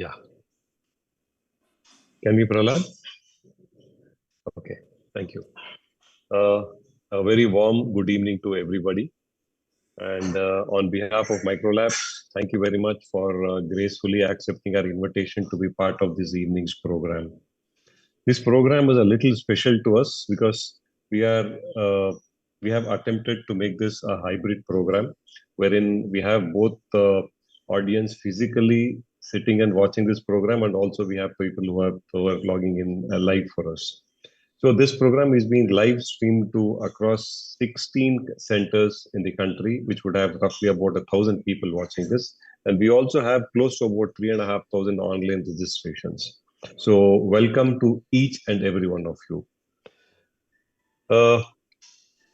Yeah. Can we, Prahlad? Okay. Thank you. Uh, a very warm good evening to everybody. And on behalf of Microlab, thank you very much for gracefully accepting our invitation to be part of this evening's program. This program is a little special to us because we are we have attempted to make this a hybrid program, wherein we have both the audience physically sitting and watching this program, and also we have people who are logging in live for us. So this program is being live streamed to across 16 centers in the country, which would have roughly about 1,000 people watching this. And we also have close to about 3,500 online registrations. So welcome to each and every one of you.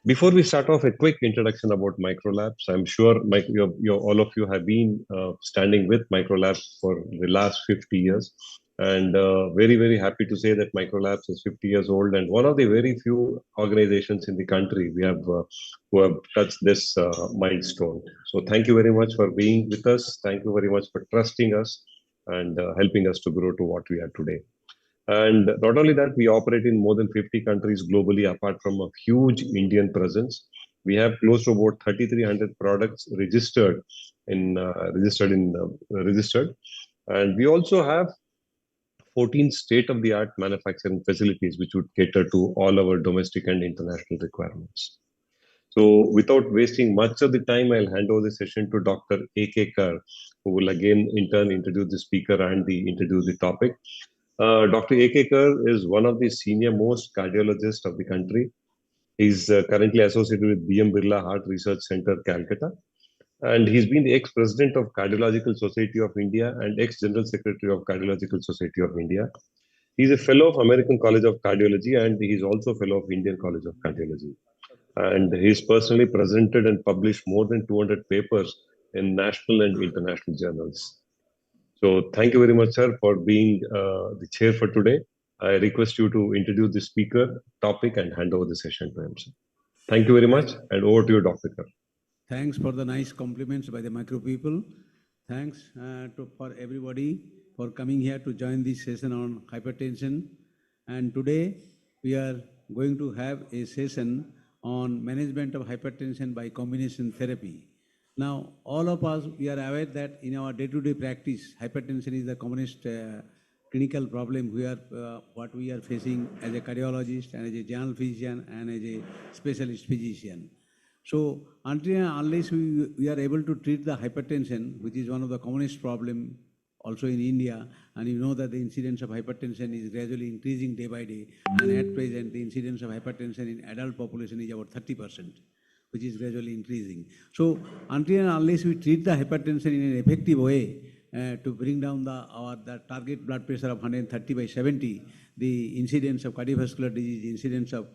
Before we start off, a quick introduction about Microlabs. I'm sure all of you have been standing with Microlabs for the last 50 years. And very, very happy to say that Microlabs is 50 years old and one of the very few organizations in the country who have touched this milestone. So thank you very much for being with us. Thank you very much for trusting us and helping us to grow to what we are today. And not only that, we operate in more than 50 countries globally, apart from a huge Indian presence. We have close to about 3,300 products registered registered. And we also have 14 state-of-the-art manufacturing facilities, which would cater to all our domestic and international requirements. So without wasting much of the time, I'll hand over the session to Dr. A.K. Kar, who will again in turn introduce the speaker and introduce the topic. Dr. A.K. Kar is one of the senior most cardiologists of the country. He's currently associated with B.M. Birla Heart Research Center, Calcutta. And he's been the ex-president of Cardiological Society of India and ex-general secretary of Cardiological Society of India. He's a fellow of American College of Cardiology, and he's also a fellow of Indian College of Cardiology. And he's personally presented and published more than 200 papers in national and international journals. So thank you very much, sir, for being the chair for today. I request you to introduce the speaker, topic, and hand over the session to him, sir. Thank you very much, and over to you, Dr. Kar. Thanks for the nice compliments by the micro people. Thanks for everybody for coming here to join this session on hypertension. And today we are going to have a session on management of hypertension by combination therapy. Now, all of us, we are aware that in our day-to-day practice, hypertension is the commonest clinical problem what we are facing as a cardiologist and as a general physician and as a specialist physician. So until and unless we are able to treat the hypertension, which is one of the commonest problem also in India, and you know that the incidence of hypertension is gradually increasing day by day, and at present the incidence of hypertension in adult population is about 30%, which is gradually increasing. So until and unless we treat the hypertension in an effective way to bring down the target blood pressure of 130/70, the incidence of cardiovascular disease, incidence of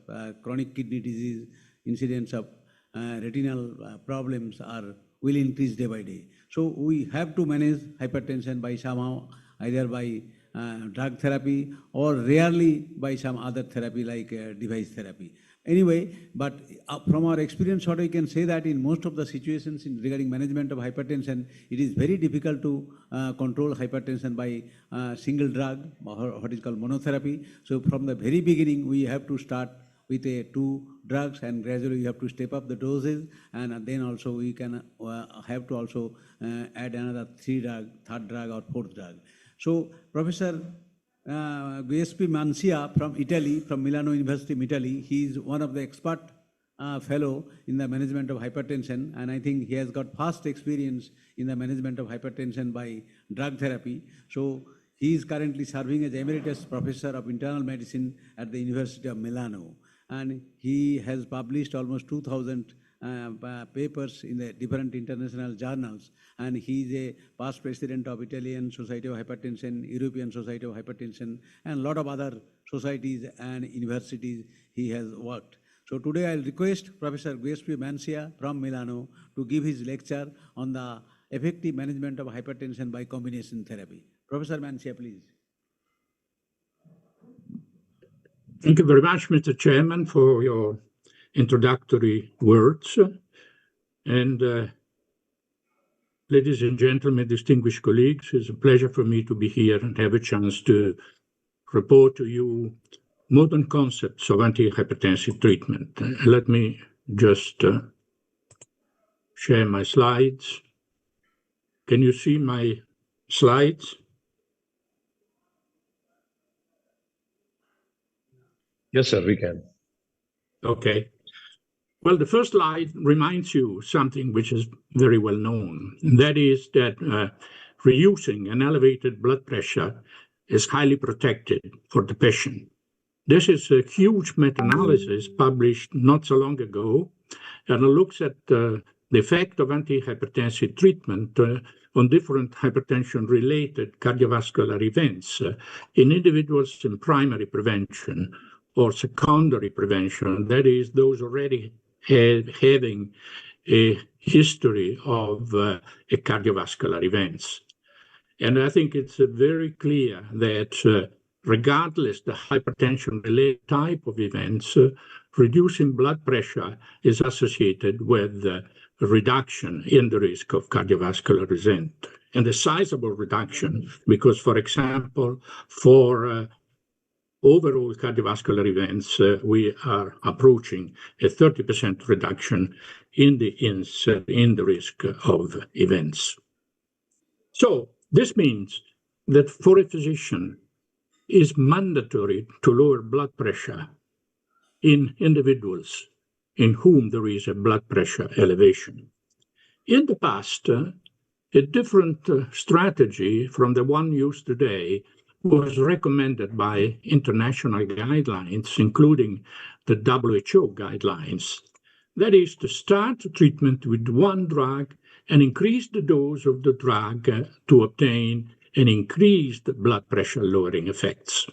chronic kidney disease, incidence of retinal problems will increase day by day. So we have to manage hypertension by somehow, either by drug therapy or rarely by some other therapy like device therapy. Anyway, but from our experience, what we can say that in most of the situations regarding management of hypertension, it is very difficult to control hypertension by single drug, or what is called monotherapy. So from the very beginning, we have to start with 2 drugs, and gradually we have to step up the doses, and then also we can have to also add another 3rd drug or 4th drug. So Professor Giuseppe Mancia from Italy, from Milano University, Italy, he is one of the expert fellow in the management of hypertension, and I think he has got vast experience in the management of hypertension by drug therapy. So he is currently serving as Emeritus Professor of Internal Medicine at the University of Milano. And he has published almost 2,000 papers in the different international journals. And he is a past president of Italian Society of Hypertension, European Society of Hypertension, and a lot of other societies and universities he has worked. So today I'll request Professor Giuseppe Mancia from Milano to give his lecture on the effective management of hypertension by combination therapy. Professor Mancia, please. Thank you very much, Mr. Chairman, for your introductory words. And ladies and gentlemen, distinguished colleagues, it's a pleasure for me to be here and have a chance to report to you modern concepts of antihypertensive treatment. Let me just share my slides. Can you see my slides? Yes, sir, we can. Okay. Well, the first slide reminds you something which is very well known, and that is that reducing an elevated blood pressure is highly protected for the patient. This is a huge meta-analysis published not so long ago, and it looks at the effect of antihypertensive treatment on different hypertension-related cardiovascular events in individuals in primary prevention or secondary prevention, that is, those already having a history of cardiovascular events. And I think it's very clear that regardless the hypertension-related type of events, reducing blood pressure is associated with a reduction in the risk of cardiovascular event. And a sizable reduction, because, for example, for overall cardiovascular events, we are approaching a 30% reduction in the risk of events. So this means that for a physician, it is mandatory to lower blood pressure in individuals in whom there is a blood pressure elevation. In the past, a different strategy from the one used today was recommended by international guidelines, including the WHO guidelines. That is to start treatment with one drug and increase the dose of the drug to obtain an increased blood pressure lowering effects.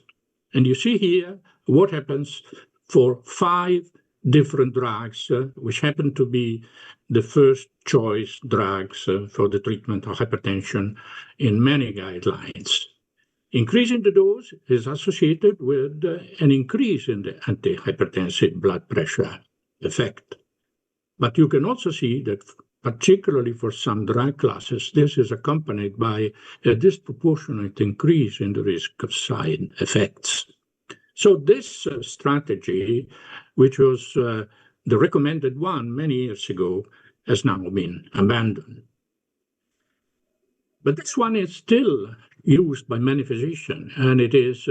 And you see here what happens for 5 different drugs, which happen to be the first choice drugs for the treatment of hypertension in many guidelines. Increasing the dose is associated with an increase in the antihypertensive blood pressure effect. But you can also see that, particularly for some drug classes, this is accompanied by a disproportionate increase in the risk of side effects. So this strategy, which was the recommended one many years ago, has now been abandoned. But this one is still used by many physicians, and it is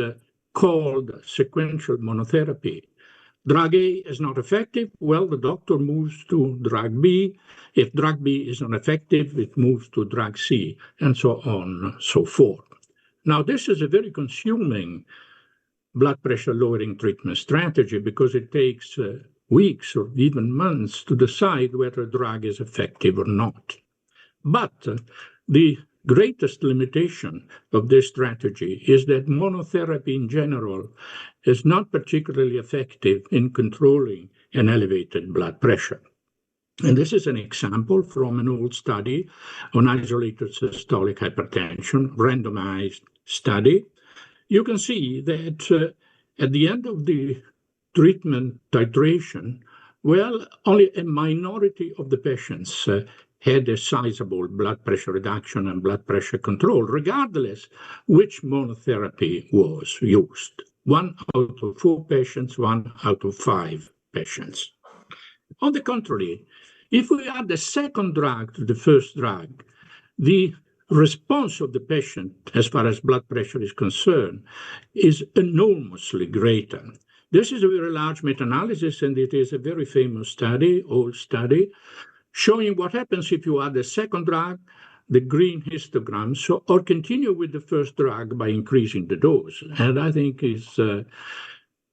called sequential monotherapy. Drug A is not effective, well, the doctor moves to drug B. If drug B is not effective, it moves to drug C, and so on and so forth. Now, this is a very consuming blood pressure lowering treatment strategy because it takes weeks or even months to decide whether a drug is effective or not. But the greatest limitation of this strategy is that monotherapy in general is not particularly effective in controlling an elevated blood pressure. And this is an example from an old study on isolated systolic hypertension, randomized study. You can see that at the end of the treatment titration, well, only a minority of the patients had a sizable blood pressure reduction and blood pressure control, regardless which monotherapy was used. 1 out of 4 patients, 1 out of 5 patients. On the contrary, if we add the second drug to the first drug, the response of the patient, as far as blood pressure is concerned, is enormously greater. This is a very large meta-analysis, and it is a very famous study, old study, showing what happens if you add a second drug, the green histograms, or continue with the first drug by increasing the dose. And I think it's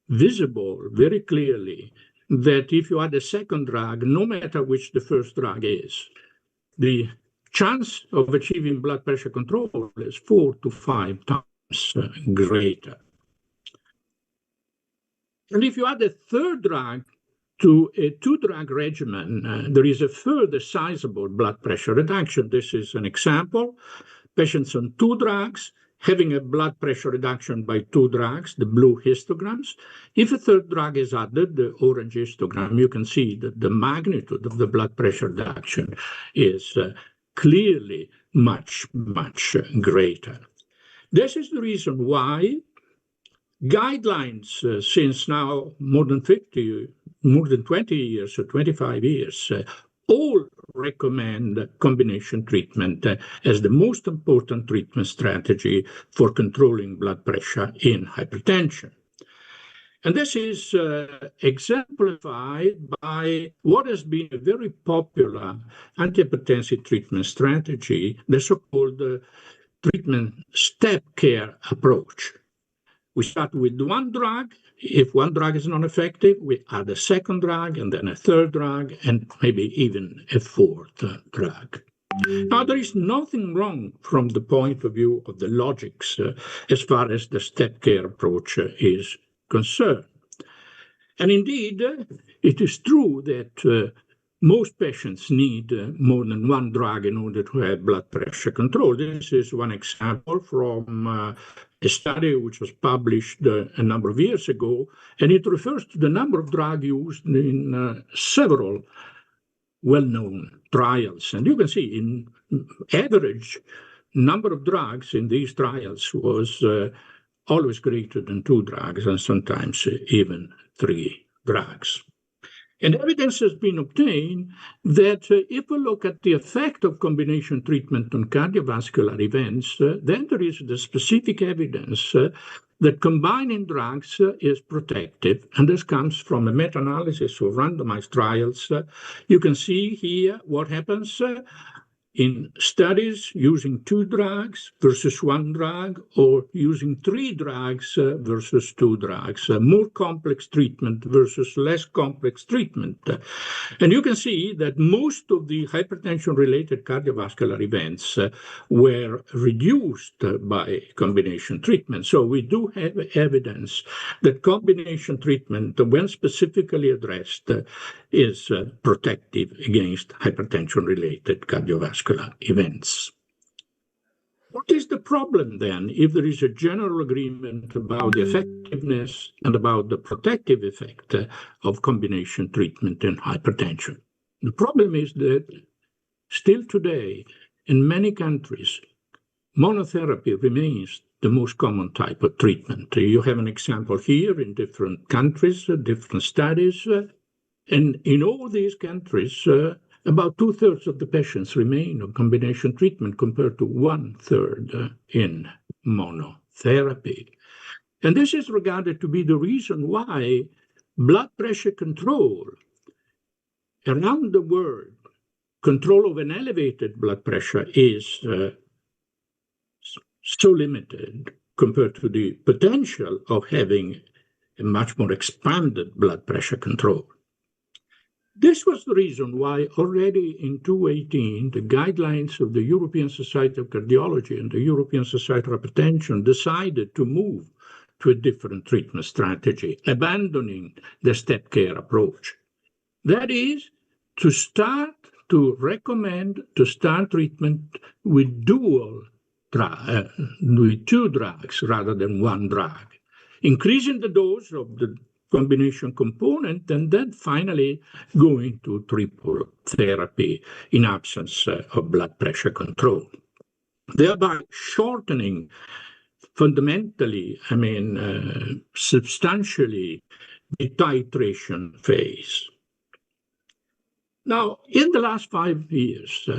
visible very clearly that if you add a second drug, no matter which the first drug is, the chance of achieving blood pressure control is 4 to 5 times greater. And if you add a third drug to a 2-drug regimen, there is a further sizable blood pressure reduction. This is an example. Patients on 2 drugs having a blood pressure reduction by 2 drugs, the blue histograms. If a third drug is added, the orange histogram, you can see that the magnitude of the blood pressure reduction is clearly much, much greater. This is the reason why guidelines since now more than 20 years or 25 years, all recommend combination treatment as the most important treatment strategy for controlling blood pressure in hypertension. And this is exemplified by what has been a very popular antihypertensive treatment strategy, the so-called treatment step care approach. We start with one drug. If one drug is not effective, we add a second drug and then a third drug and maybe even a fourth drug. Now, there is nothing wrong from the point of view of the logics as far as the step care approach is concerned. And indeed, it is true that most patients need more than one drug in order to have blood pressure control. This is one example from a study which was published a number of years ago, and it refers to the number of drugs used in several well-known trials. And you can see in average number of drugs in these trials was always greater than 2 drugs and sometimes even 3 drugs. And evidence has been obtained that if we look at the effect of combination treatment on cardiovascular events, then there is the specific evidence that combining drugs is protective, and this comes from a meta-analysis of randomized trials. You can see here what happens in studies using 2 drugs versus 1 drug, or using 3 drugs versus 2 drugs, more complex treatment versus less complex treatment. And you can see that most of the hypertension-related cardiovascular events were reduced by combination treatment. So we do have evidence that combination treatment, when specifically addressed, is protective against hypertension-related cardiovascular events. What is the problem then if there is a general agreement about the effectiveness and about the protective effect of combination treatment in hypertension? The problem is that still today, in many countries, monotherapy remains the most common type of treatment. You have an example here in different countries, different studies, and in all these countries, about 2/3 of the patients remain on combination treatment compared to 1/3 in monotherapy. And this is regarded to be the reason why blood pressure control around the world, control of an elevated blood pressure is so limited compared to the potential of having a much more expanded blood pressure control. This was the reason why already in 2018, the guidelines of the European Society of Cardiology and the European Society of Hypertension decided to move to a different treatment strategy, abandoning the step care approach. That is, to recommend to start treatment with with 2 drugs rather than 1 drug, increasing the dose of the combination component, and then finally going to triple therapy in absence of blood pressure control, thereby shortening fundamentally, substantially, the titration phase. Now, in the last 5 years,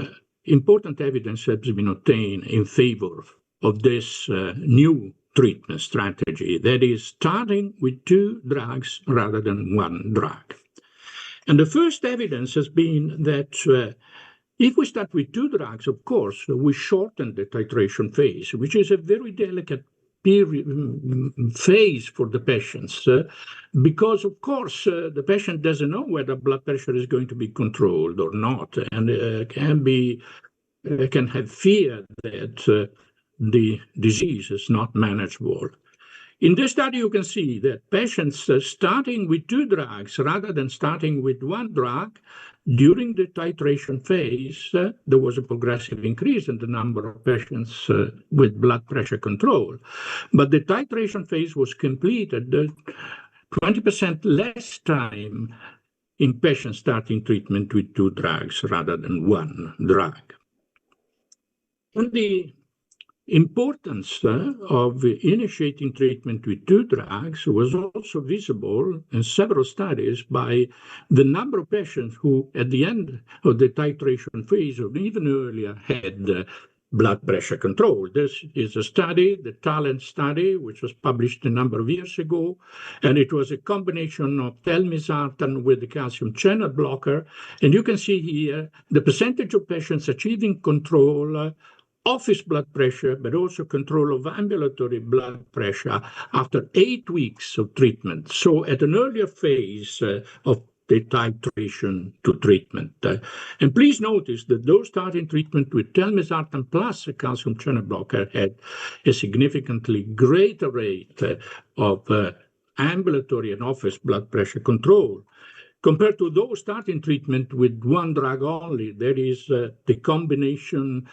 important evidence has been obtained in favor of this new treatment strategy, that is, starting with 2 drugs rather than 1 drug. And the first evidence has been that if we start with 2 drugs, of course, we shorten the titration phase, which is a very delicate phase for the patients, because, of course, the patient doesn't know whether blood pressure is going to be controlled or not, and can have fear that the disease is not manageable. In this study, you can see that patients starting with 2 drugs rather than starting with 1 drug, during the titration phase, there was a progressive increase in the number of patients with blood pressure control. But the titration phase was completed 20% less time in patients starting treatment with 2 drugs rather than 1 drug. And the importance of initiating treatment with two drugs was also visible in several studies by the number of patients who, at the end of the titration phase or even earlier, had blood pressure control. This is a study, the Talent study, which was published a number of years ago, and it was a combination of telmisartan with the calcium channel blocker. And you can see here the percentage of patients achieving control office blood pressure, but also control of ambulatory blood pressure after 8 weeks of treatment. So at an earlier phase of the titration to treatment. And please notice that those starting treatment with telmisartan plus a calcium channel blocker had a significantly greater rate of ambulatory and office blood pressure control compared to those starting treatment with one drug only, that is the combination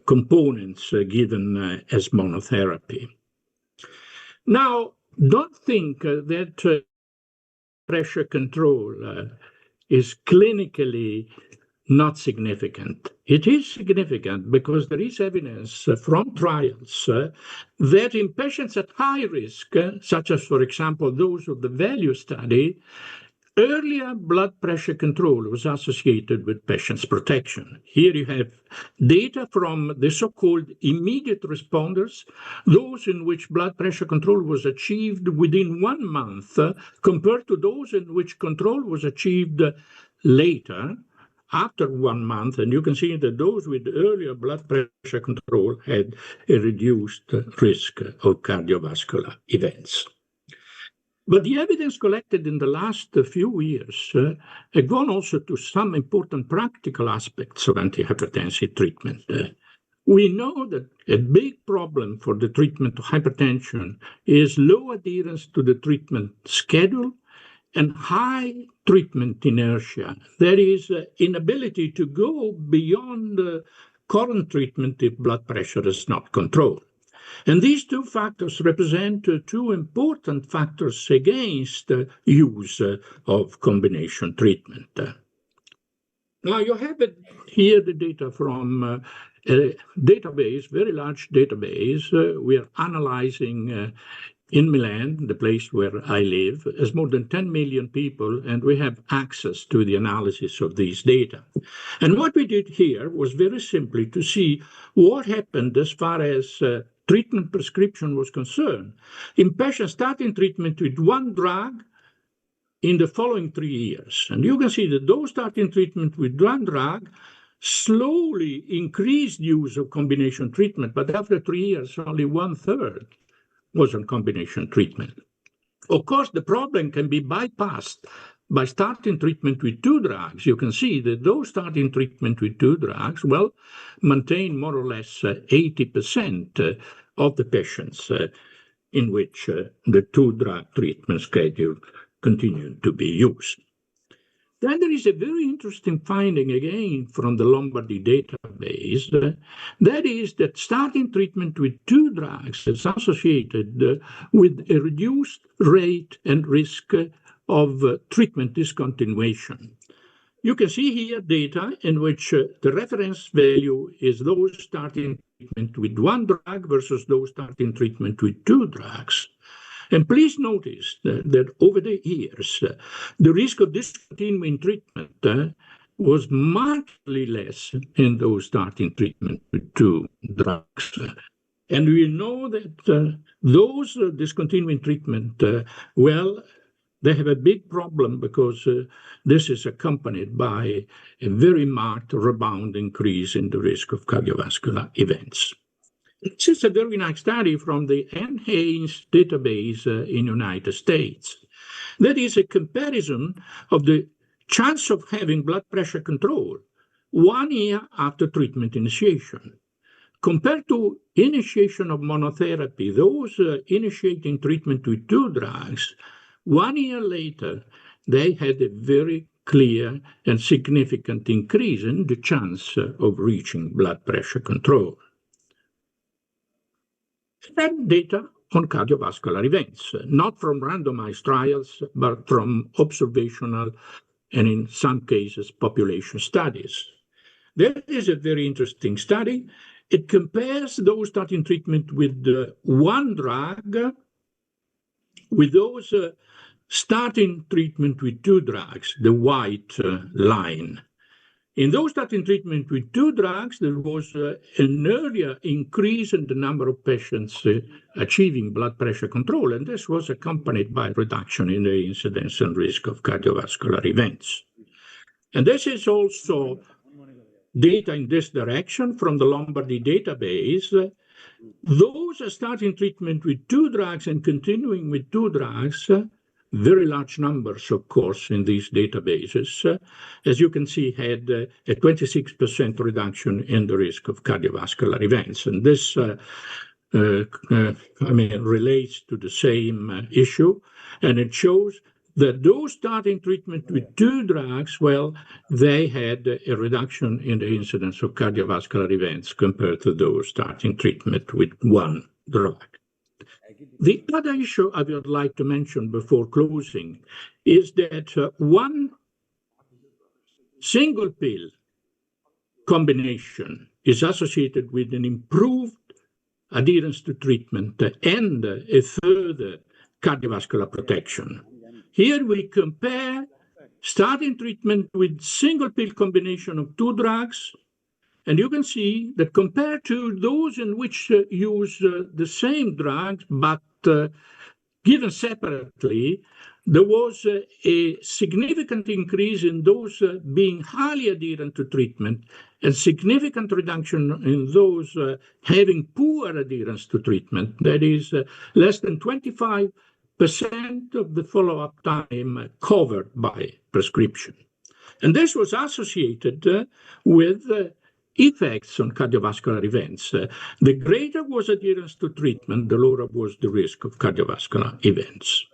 components given as monotherapy. Now, don't think that pressure control is clinically not significant. It is significant because there is evidence from trials that in patients at high risk, such as, for example, those of the VALUE study, earlier blood pressure control was associated with patients' protection. Here you have data from the so-called immediate responders, those in which blood pressure control was achieved within 1 month, compared to those in which control was achieved later, after 1 month. And you can see that those with earlier blood pressure control had a reduced risk of cardiovascular events. But the evidence collected in the last few years have gone also to some important practical aspects of antihypertensive treatment. We know that a big problem for the treatment of hypertension is low adherence to the treatment schedule and high treatment inertia. That is, inability to go beyond current treatment if blood pressure is not controlled. And these two factors represent two important factors against the use of combination treatment. Now you have here the data from a database, very large database. We are analyzing in Milan, the place where I live, as more than 10 million people, and we have access to the analysis of these data. And what we did here was very simply to see what happened as far as treatment prescription was concerned in patients starting treatment with one drug in the following 3 years. And you can see that those starting treatment with one drug slowly increased use of combination treatment, but after 3 years, only 1/3 was on combination treatment. Of course, the problem can be bypassed by starting treatment with two drugs. You can see that those starting treatment with two drugs, well, maintain more or less 80% of the patients in which the two-drug treatment schedule continued to be used. Then there is a very interesting finding again from the Lombardy database. That is that starting treatment with two drugs is associated with a reduced rate and risk of treatment discontinuation. You can see here data in which the reference value is those starting treatment with one drug versus those starting treatment with two drugs. And please notice that over the years, the risk of discontinuing treatment was markedly less in those starting treatment with two drugs. And we know that those discontinuing treatment, well, they have a big problem because this is accompanied by a very marked rebound increase in the risk of cardiovascular events. This is a very nice study from the NHANES database in the United States. That is a comparison of the chance of having blood pressure control 1 year after treatment initiation. Compared to initiation of monotherapy, those initiating treatment with two drugs, 1 year later, they had a very clear and significant increase in the chance of reaching blood pressure control. Then data on cardiovascular events, not from randomized trials, but from observational and in some cases population studies. There is a very interesting study it compares those starting treatment with one drug with those starting treatment with two drugs, the white line. In those starting treatment with two drugs, there was an earlier increase in the number of patients achieving blood pressure control, and this was accompanied by a reduction in the incidence and risk of cardiovascular events. And this is also data in this direction from the Lombardy database. Those starting treatment with two drugs and continuing with two drugs, very large numbers, of course, in these databases, as you can see, had a 26% reduction in the risk of cardiovascular events. And this, relates to the same issue, and it shows that those starting treatment with two drugs, well, they had a reduction in the incidence of cardiovascular events compared to those starting treatment with one drug. The other issue I would like to mention before closing is that one single pill combination is associated with an improved adherence to treatment and a further cardiovascular protection. Here we compare starting treatment with single pill combination of two drugs, and you can see that compared to those in which use the same drugs but given separately, there was a significant increase in those being highly adherent to treatment and significant reduction in those having poor adherence to treatment. That is less than 25% of the follow-up time covered by prescription. And this was associated with effects on cardiovascular events. The greater was adherence to treatment, the lower was the risk of cardiovascular events.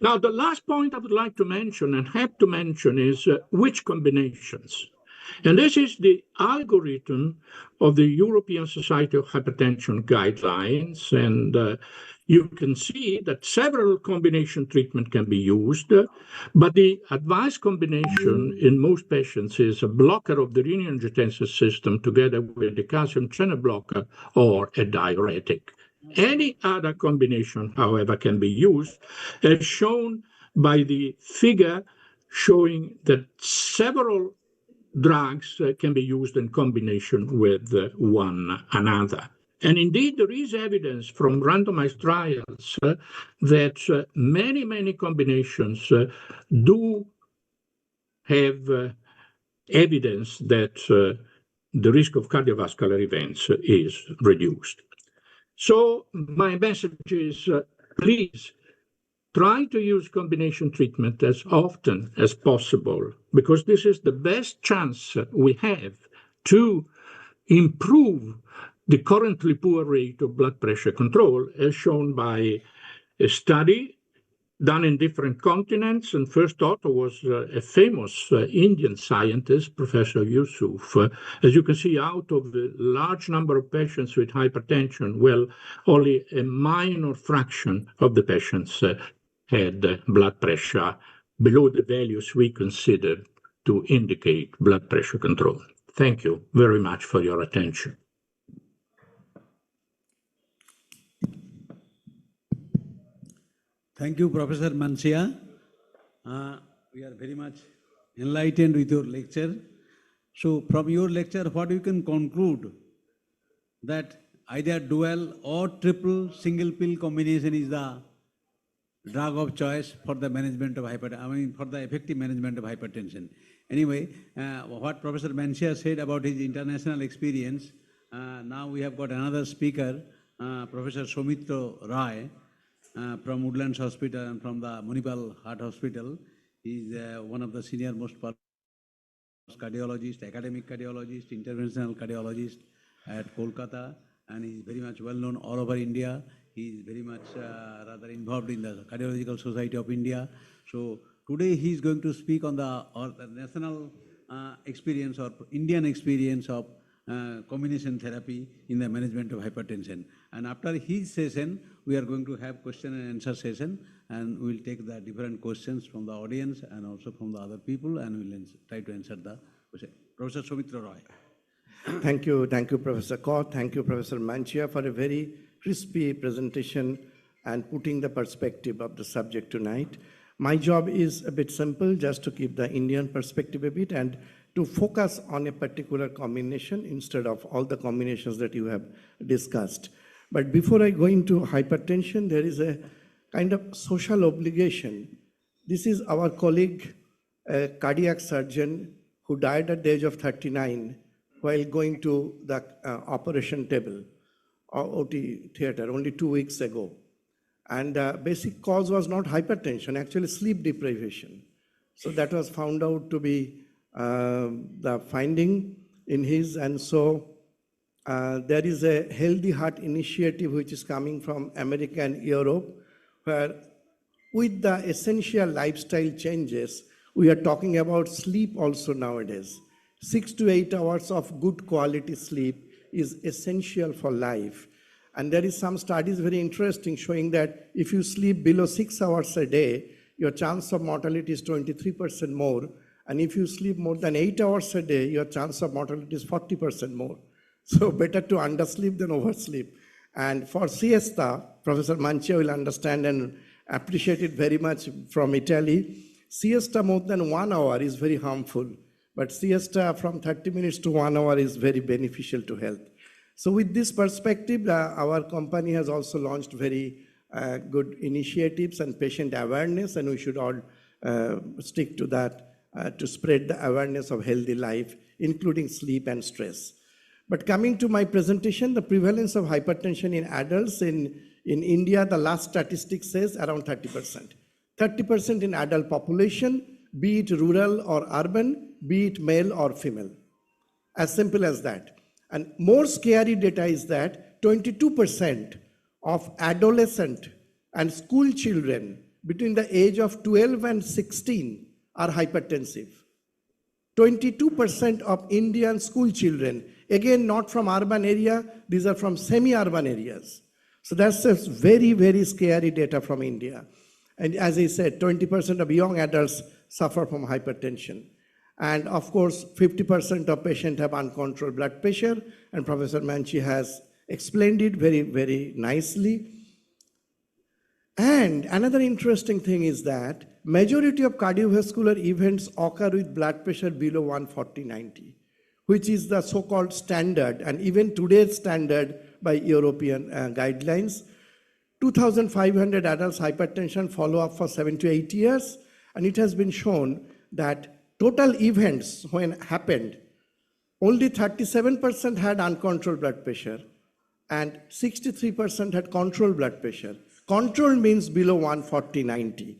Now, the last point I would like to mention and have to mention is which combinations. And this is the algorithm of the European Society of Hypertension guidelines. And you can see that several combination treatment can be used, but the advised combination in most patients is a blocker of the renin-angiotensin system together with the calcium channel blocker or a diuretic. Any other combination, however, can be used, as shown by the figure showing that several drugs can be used in combination with one another. And indeed, there is evidence from randomized trials that many combinations do have evidence that the risk of cardiovascular events is reduced. So my message is, please try to use combination treatment as often as possible, because this is the best chance we have to improve the currently poor rate of blood pressure control, as shown by a study done in different continents. And first author was a famous Indian scientist, Professor Yusuf. As you can see, out of the large number of patients with hypertension, well, only a minor fraction of the patients had blood pressure below the values we consider to indicate blood pressure control. Thank you very much for your attention. Thank you, Professor Mancia. We are very much enlightened with your lecture. So from your lecture, what you can conclude that either dual or triple single pill combination is the drug of choice for the management of hypertension, for the effective management of hypertension. Anyway, what Professor Mancia said about his international experience, now we have got another speaker, Professor Soumitra Roy, from Woodlands Hospital and from the Manipal Heart Hospital. He is one of the senior most cardiologist, academic cardiologist, interventional cardiologist at Kolkata, and he is very much well known all over India. He is very much rather involved in the Cardiological Society of India. So today he is going to speak on the national experience or Indian experience of combination therapy in the management of hypertension. And after his session, we are going to have question and answer session, and we will take the different questions from the audience and also from the other people, and we will try to answer the question. Professor Soumitra Roy. Thank you, Professor Kaur. Thank you, Professor Manchia, for a very crispy presentation and putting the perspective of the subject tonight. My job is a bit simple, just to keep the Indian perspective a bit and to focus on a particular combination instead of all the combinations that you have discussed. But before I go into hypertension, there is a kind of social obligation. This is our colleague, a cardiac surgeon who died at the age of 39 while going to the operation table, OT theater, only 2 weeks ago. And the basic cause was not hypertension, actually sleep deprivation. So that was found out to be the finding in his. And so there is a Healthy Heart initiative which is coming from America and Europe, where with the essential lifestyle changes, we are talking about sleep also nowadays. 6 to 8 hours of good quality sleep is essential for life. And there is some studies very interesting showing that if you sleep below 6 hours a day, your chance of mortality is 23% more. And if you sleep more than 8 hours a day, your chance of mortality is 40% more. So better to undersleep than oversleep. And for siesta, Professor Manchia will understand and appreciate it very much from Italy. Siesta more than 1 hour is very harmful, but siesta from 30 minutes to 1 hour is very beneficial to health. So with this perspective, our company has also launched very good initiatives and patient awareness, and we should all stick to that to spread the awareness of healthy life, including sleep and stress. But coming to my presentation, the prevalence of hypertension in adults in India, the last statistic says around 30%. 30% in adult population, be it rural or urban, be it male or female. As simple as that. And more scary data is that 22% of adolescent and school children between the age of 12 and 16 are hypertensive. 22% of Indian school children, again, not from urban area, these are from semi-urban areas. So that's a very, very scary data from India. And as I said, 20% of young adults suffer from hypertension. And of course, 50% of patients have uncontrolled blood pressure, and Professor Manchi has explained it very, very nicely. And another interesting thing is that majority of cardiovascular events occur with blood pressure below 140/90, which is the so-called standard, and even today's standard by European guidelines. 2,500 adults hypertension follow up for 7 to 8 years, and it has been shown that total events when happened, only 37% had uncontrolled blood pressure and 63% had controlled blood pressure. Control means below 140/90.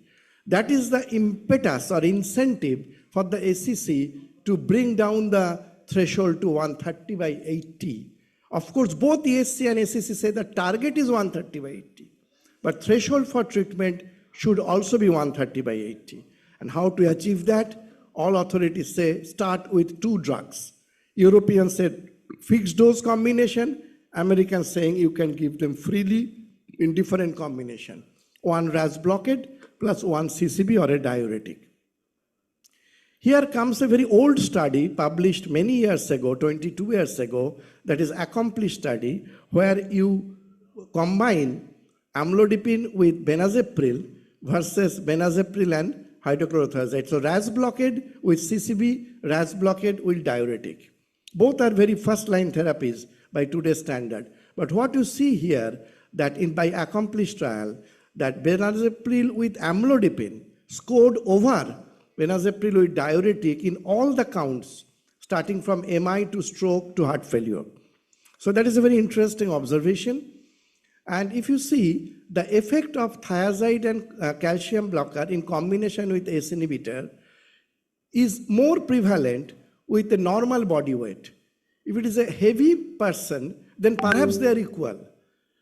That is the impetus or incentive for the ACC to bring down the threshold to 130/80. Of course, both ESC and ACC say the target is 130/80, but threshold for treatment should also be 130/80. And how to achieve that? All authorities say start with 2 drugs. Europeans said fixed dose combination. Americans saying you can give them freely in different combination. 1 RAS blockade plus 1 CCB or a diuretic. Here comes a very old study published many years ago, 22 years ago, that is accomplished study where you combine amlodipine with benazepril versus benazepril and hydrochlorothiazide. So RAS blockade with CCB, RAS blockade with diuretic. Both are very first-line therapies by today's standard. But what you see here, that by accomplished trial, that benazepril with amlodipine scored over benazepril with diuretic in all the counts, starting from MI to stroke to heart failure. So that is a very interesting observation. And if you see the effect of thiazide and calcium blocker in combination with ACE inhibitor is more prevalent with the normal body weight. If it is a heavy person, then perhaps they are equal.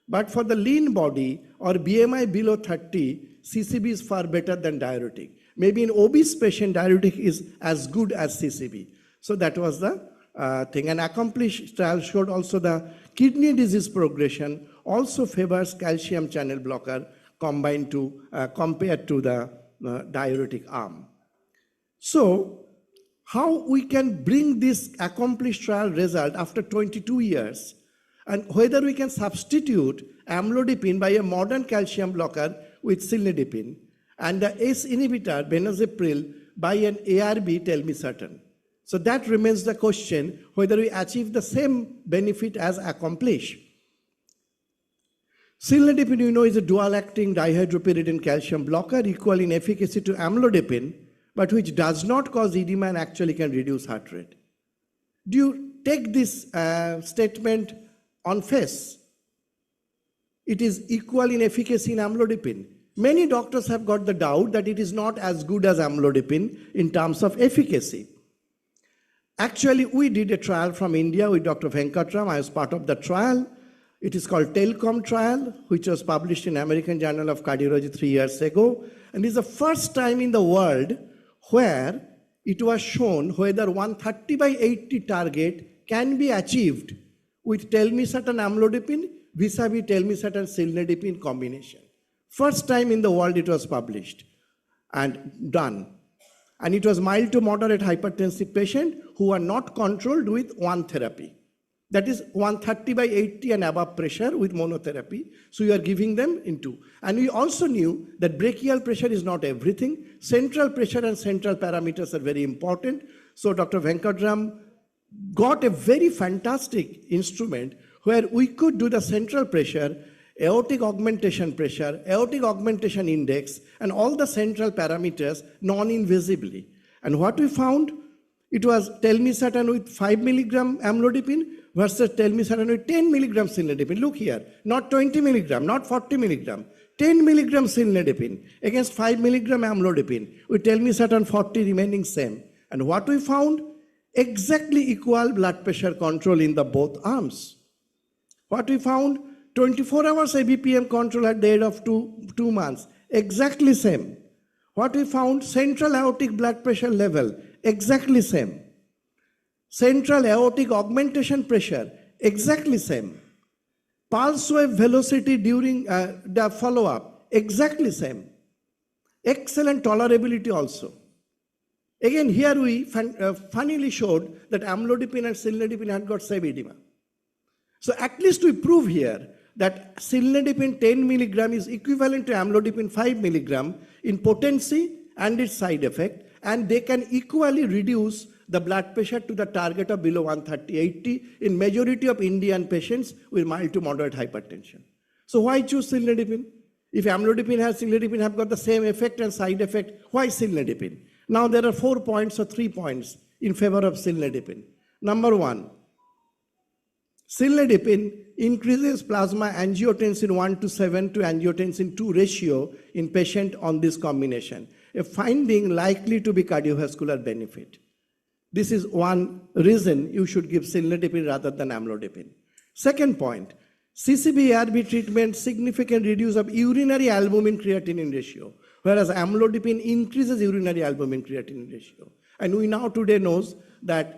But for the lean body or BMI below 30, CCB is far better than diuretic. Maybe in obese patient, diuretic is as good as CCB. So that was the thing. An accomplished trial showed also the kidney disease progression also favors calcium channel blocker compared to the diuretic arm. So how we can bring this accomplished trial result after 22 years, and whether we can substitute amlodipine by a modern calcium blocker with cilnidipine, and the ACE inhibitor benazepril by an ARB telmisartan. So that remains the question, whether we achieve the same benefit as accomplished. Cilnidipine, you know, is a dual-acting dihydropyridine calcium blocker equal in efficacy to amlodipine, but which does not cause edema and actually can reduce heart rate. Do you take this statement on face? It is equal in efficacy in amlodipine. Many doctors have got the doubt that it is not as good as amlodipine in terms of efficacy. Actually, we did a trial from India with Dr. Venkatram. I was part of the trial. It is called TELCOM trial, which was published in American Journal of Cardiology 3 years ago. And it's the first time in the world where it was shown whether 130/80 target can be achieved with telmisartan amlodipine vis-a-vis telmisartan cilnidipine combination. First time in the world it was published and done. And it was mild to moderate hypertensive patient who are not controlled with one therapy. That is 130/80 and above pressure with monotherapy. So you are giving them in two. And we also knew that brachial pressure is not everything. Central pressure and central parameters are very important. So Dr. Venkatram got a very fantastic instrument where we could do the central pressure, aortic augmentation pressure, aortic augmentation index, and all the central parameters non-invisibly. And what we found, it was telmisartan with 5 milligram amlodipine versus telmisartan with 10 milligram cilnidipine. Look here, not 20 milligram, not 40 milligram, 10 milligram cilnidipine against 5 milligram amlodipine with telmisartan 40 remaining same. And what we found, exactly equal blood pressure control in the both arms. What we found, 24 hours ABPM control at the end of two months, exactly same. What we found, central aortic blood pressure level, exactly same. Central aortic augmentation pressure, exactly same. Pulse wave velocity during the follow-up, exactly same. Excellent tolerability also. Again, here we funnily showed that amlodipine and cilnidipine had got same edema. So at least we prove here that cilnidipine 10 milligram is equivalent to amlodipine 5 milligram in potency and its side effect, and they can equally reduce the blood pressure to the target of below 130/80 in majority of Indian patients with mild to moderate hypertension. So why choose cilnidipine? If amlodipine and cilnidipine have got the same effect and side effect, why cilnidipine? Now there are 4 points or 3 points in favor of cilnidipine. Number one, cilnidipine increases plasma angiotensin 1:7 to angiotensin 2 ratio in patient on this combination, a finding likely to be cardiovascular benefit. This is one reason you should give cilnidipine rather than amlodipine. Second point, CCB-ARB treatment significant reduce of urinary albumin-creatinine ratio, whereas amlodipine increases urinary albumin-creatinine ratio. And we now today knows that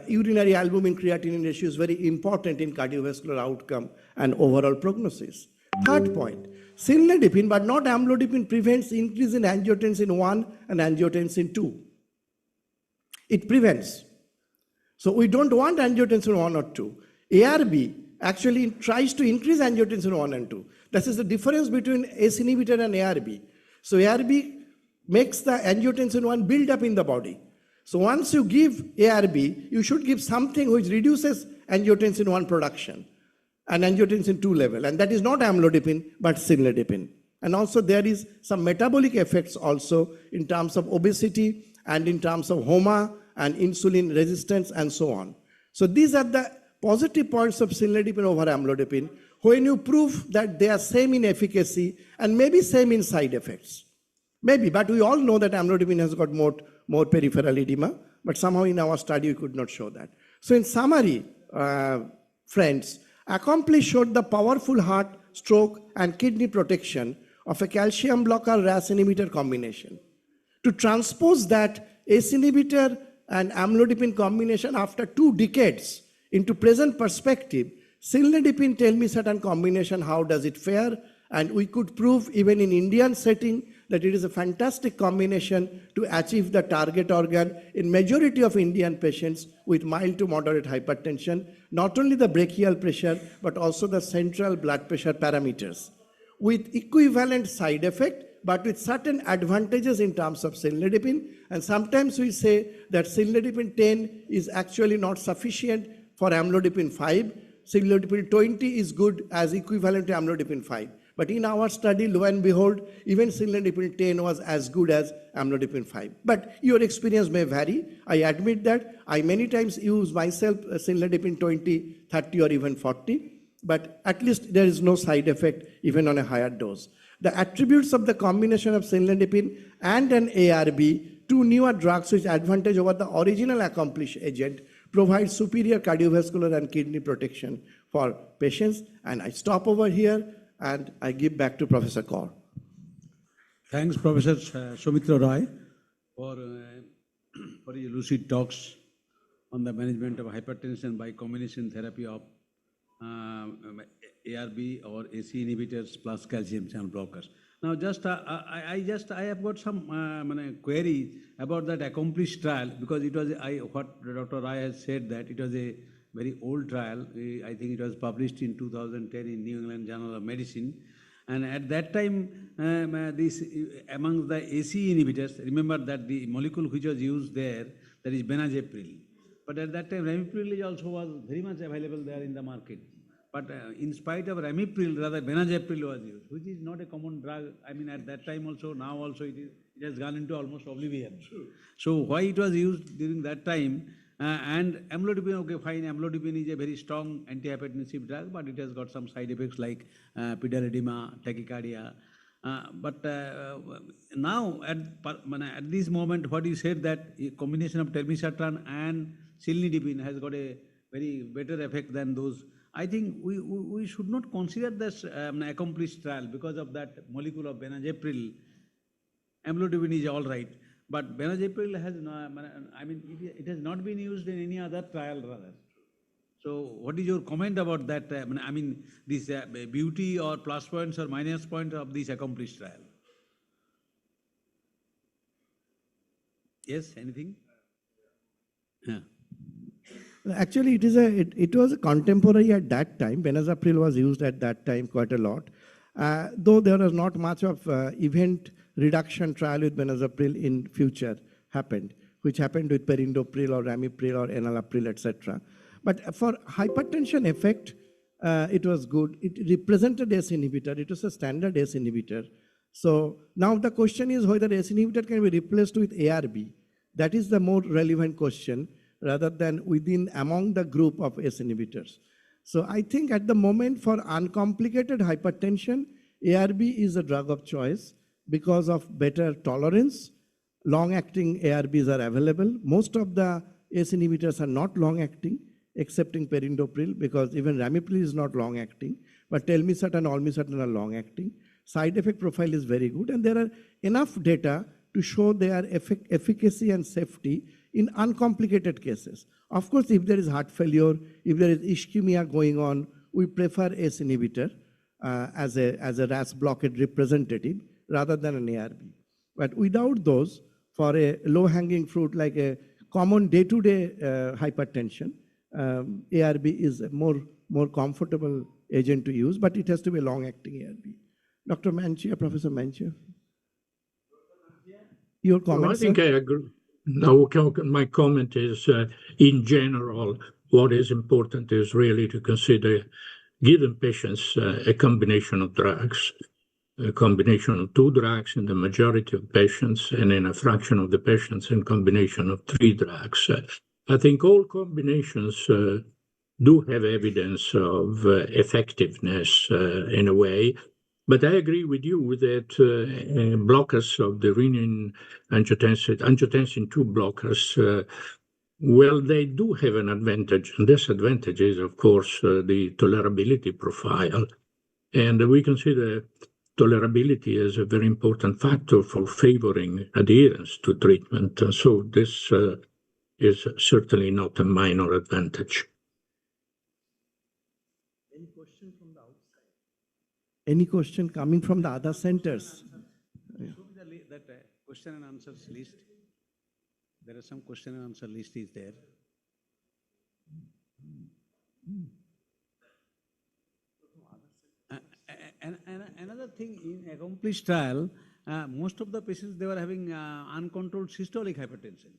urinary albumin-creatinine ratio is very important in cardiovascular outcome and overall prognosis. Third point, cilnidipine but not amlodipine prevents increase in angiotensin 1 and angiotensin 2. It prevents. So we don't want angiotensin 1 or 2. ARB actually tries to increase angiotensin 1 and 2. This is the difference between ACE inhibitor and ARB. So ARB makes the angiotensin 1 build up in the body. So once you give ARB, you should give something which reduces angiotensin 1 production and angiotensin 2 level. And that is not amlodipine, but cilnidipine. And also there is some metabolic effects also in terms of obesity and in terms of HOMA and insulin resistance and so on. So these are the positive points of cilnidipine over amlodipine when you prove that they are same in efficacy and maybe same in side effects. Maybe, but we all know that amlodipine has got more peripheral edema, but somehow in our study we could not show that. So in summary, friends, ACCOMPLISH showed the powerful heart, stroke and kidney protection of a calcium blocker RAS inhibitor combination. To transpose that ACE inhibitor and amlodipine combination after 2 decades into present perspective, cilnidipine telmisartan combination, how does it fare? And we could prove even in Indian setting that it is a fantastic combination to achieve the target organ in majority of Indian patients with mild to moderate hypertension, not only the brachial pressure, but also the central blood pressure parameters, with equivalent side effect, but with certain advantages in terms of cilnidipine. And sometimes we say that cilnidipine 10 is actually not sufficient for amlodipine 5. Cilnidipine 20 is good as equivalent to amlodipine 5. But in our study, lo and behold, even cilnidipine 10 was as good as amlodipine 5. But your experience may vary. I admit that. I many times use myself cilnidipine 20, 30 or even 40. But at least there is no side effect even on a higher dose. The attributes of the combination of cilnidipine and an ARB, two newer drugs which advantage over the original accomplished agent, provide superior cardiovascular and kidney protection for patients. And I stop over here and I give back to Professor Kaur. Thanks, Professor Soumitra Roy, for your lucid talks on the management of hypertension by combination therapy of ARB or AC inhibitors plus calcium channel blockers. Now, I have got some query about that accomplished trial, because it was what Dr. Rai has said, that it was a very old trial. I think it was published in 2010 in New England Journal of Medicine. And at that time, this among the AC inhibitors, remember that the molecule which was used there, that is benazepril. But at that time, ramipril also was very much available there in the market. But in spite of ramipril, rather benazepril was used, which is not a common drug. I mean, at that time also, now also it has gone into almost oblivion. So why it was used during that time? And amlodipine, okay, fine, amlodipine is a very strong antihypertensive drug, but it has got some side effects like pedal edema, tachycardia. But now, at this moment, what you said, that a combination of telmisartan and cilnidipine has got a very better effect than those. I think we should not consider this accomplished trial because of that molecule of benazepril. Amlodipine is all right, but benazepril has no, I mean, it has not been used in any other trial rather. So what is your comment about that? I mean, this beauty or plus points or minus points of this accomplished trial? Yes, anything? Yeah. Actually, it was a contemporary at that time. Benazepril was used at that time quite a lot. Though there was not much of event reduction trial with benazepril in future happened, which happened with perindopril or ramipril or enalapril, etc. But for hypertension effect, it was good. It represented ACE inhibitor. It was a standard ACE inhibitor. So now the question is whether ACE inhibitor can be replaced with ARB. That is the more relevant question, rather than among the group of ACE inhibitors. So I think at the moment for uncomplicated hypertension, ARB is a drug of choice because of better tolerance. Long-acting ARBs are available. Most of the ACE inhibitors are not long-acting, excepting perindopril, because even ramipril is not long-acting, but telmisartan and olmesartan are long-acting. Side effect profile is very good, and there are enough data to show their efficacy and safety in uncomplicated cases. Of course, if there is heart failure, if there is ischemia going on, we prefer ACE inhibitor as a RAS blockade representative rather than an ARB. But without those, for a low-hanging fruit like a common day-to-day hypertension, ARB is a more comfortable agent to use, but it has to be a long-acting ARB. Dr. Manchia, Professor Manchia, your comments? I think I agree. No, my comment is, in general, what is important is really to consider giving patients a combination of drugs, a combination of 2 drugs in the majority of patients, and in a fraction of the patients, in combination of 3 drugs. I think all combinations do have evidence of effectiveness in a way. But I agree with you that blockers of the renin-angiotensin 2 blockers, well, they do have an advantage. And this advantage is, of course, the tolerability profile. And we consider tolerability as a very important factor for favoring adherence to treatment. So this is certainly not a minor advantage. Any question from the outside? Any question coming from the other centers? Show me the that question and answers list. There are some question and answer list is there. And another thing in accomplished trial, most of the patients, they were having uncontrolled systolic hypertension.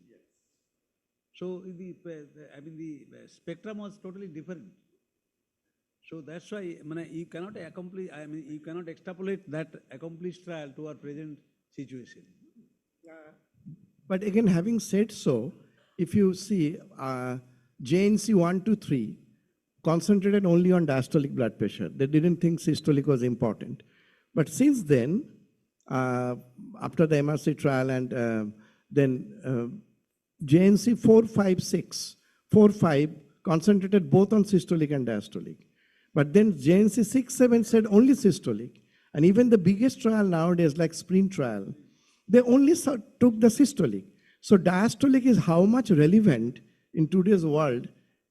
So the spectrum was totally different. So that's why you cannot you cannot extrapolate that accomplished trial to our present situation. But again, having said so, if you see JNC 1 to 3 concentrated only on diastolic blood pressure. They didn't think systolic was important. But since then, after the MRC trial and then JNC 4, 5, 6, 4, 5 concentrated both on systolic and diastolic. But then JNC 6, 7 said only systolic. And even the biggest trial nowadays, like Sprint trial, they only took the systolic. So diastolic is how much relevant in today's world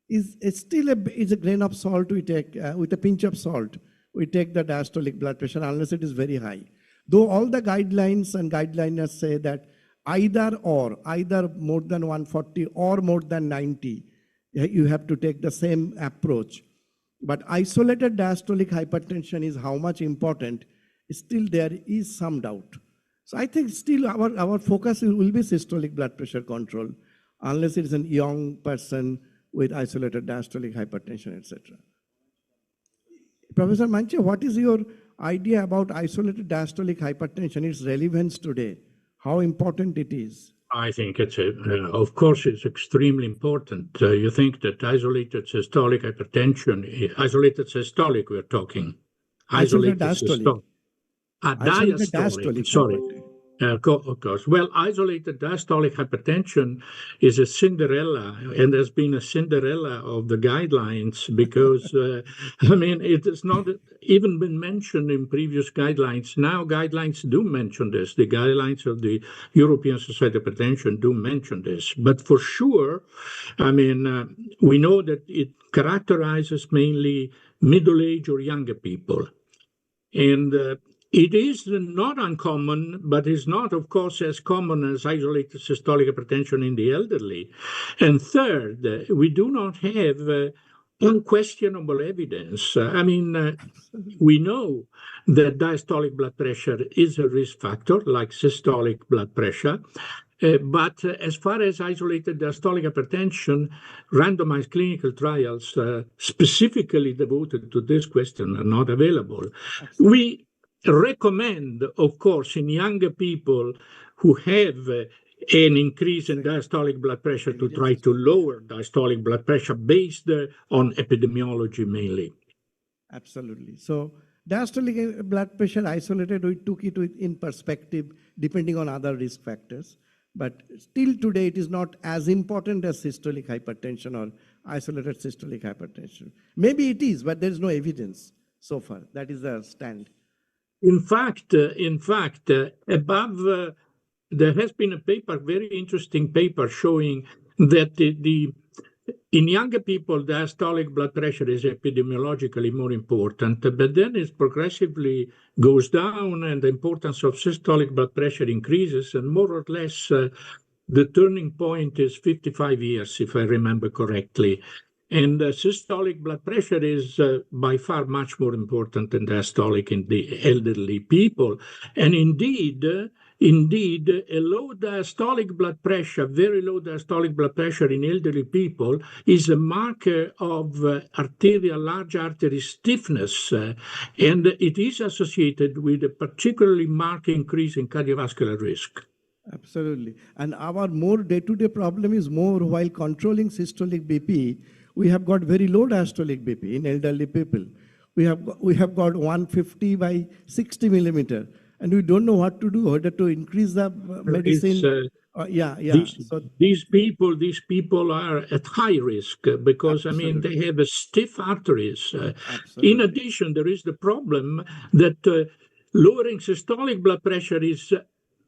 is still a grain of salt we take, with a pinch of salt, we take the diastolic blood pressure unless it is very high. Though all the guidelines and guideliners say that either more than 140 or more than 90, you have to take the same approach. But isolated diastolic hypertension is how much important, still there is some doubt. So I think still our focus will be systolic blood pressure control, unless it is a young person with isolated diastolic hypertension, etc. Professor Manche, what is your idea about isolated diastolic hypertension, its relevance today, how important it is? I think it's, of course, it's extremely important. You think that isolated systolic hypertension, isolated systolic we're talking, isolated diastolic. Diastolic, sorry. Of course. Well, isolated diastolic hypertension is a Cinderella, and has been a Cinderella of the guidelines because, it has not even been mentioned in previous guidelines. Now guidelines do mention this. The guidelines of the European Society of Hypertension do mention this. But for sure, we know that it characterizes mainly middle-aged or younger people. And it is not uncommon, but is not, of course, as common as isolated systolic hypertension in the elderly. And third, we do not have unquestionable evidence. We know that diastolic blood pressure is a risk factor, like systolic blood pressure. But as far as isolated diastolic hypertension, randomized clinical trials specifically devoted to this question are not available. Absolutely. We recommend, of course, in younger people who have an increase in diastolic blood pressure to try to lower diastolic blood pressure based on epidemiology mainly. Absolutely. So diastolic blood pressure isolated, we took it in perspective depending on other risk factors. But still today it is not as important as systolic hypertension or isolated systolic hypertension. Maybe it is, but there is no evidence so far. That is the stand. In fact, above, there has been a paper, very interesting paper, showing that in younger people, diastolic blood pressure is epidemiologically more important, but then it progressively goes down and the importance of systolic blood pressure increases, and more or less the turning point is 55 years, if I remember correctly. And systolic blood pressure is by far much more important than diastolic in the elderly people. And indeed, a low diastolic blood pressure, very low diastolic blood pressure in elderly people is a marker of large artery stiffness, and it is associated with a particularly marked increase in cardiovascular risk. Absolutely. And our more day-to-day problem is more while controlling systolic BP, we have got very low diastolic BP in elderly people. We have got 150 by 60 millimeter, and we don't know what to do, whether to increase the medicine. These people are at high risk because they have a stiff arteries. In addition, there is the problem that lowering systolic blood pressure is